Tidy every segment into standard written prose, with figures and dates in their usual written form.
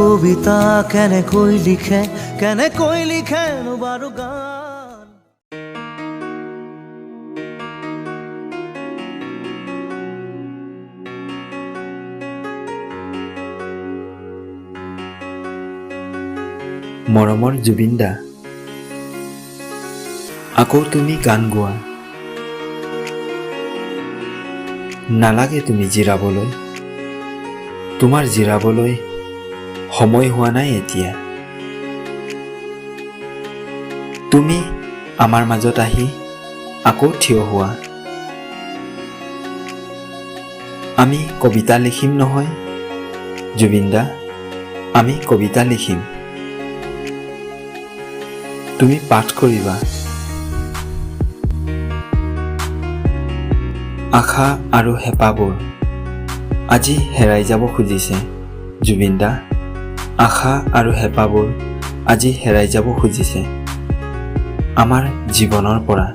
কবিতা কেনেকৈ লিখে বাৰু গান। মৰমৰ জুবিন দা, আকৌ তুমি গান গোৱা। নালাগে তুমি জিৰাবলৈ, তোমাৰ জিৰাবলৈ সময় হোৱা নাই এতিয়া। তুমি আমাৰ মাজত আহি আকৌ থিয় হোৱা। আমি কবিতা লিখিম নহয় জুবিন দা, আমি কবিতা লিখিম। তুমি পাঠ কৰিবা। আশা আৰু হেঁপাহবোৰ আজি হেৰাই যাব খুজিছে জুবিন দা। আশা আৰু হেঁপাহবোৰ আজি হেৰাই যাব খুজিছে আমাৰ জীৱনৰ পৰা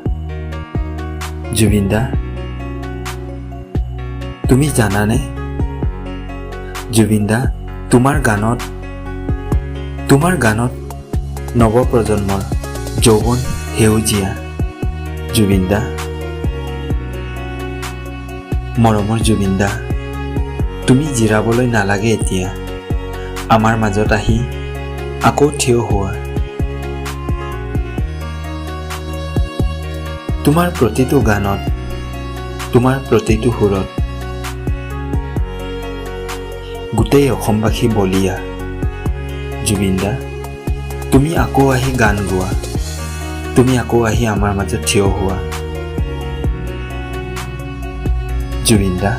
জুবিন দা। তুমি জানানে জুবিন দা, তোমাৰ গানত নৱপ্ৰজন্মৰ যৌৱন সেউজীয়া জুবিন দা। মৰমৰ জুবিন দা, তুমি জিৰাবলৈ নালাগে এতিয়া। আমাৰ মাজত আহি আকৌ থিয় হোৱা। তোমাৰ প্ৰতিটো গানত, তোমাৰ প্ৰতিটো সুৰত গোটেই অসমবাসী বলিয়া জুবিন দা। তুমি আকৌ আহি গান গোৱা, তুমি আকৌ আহি আমাৰ মাজত থিয় হোৱা জুবিন দা।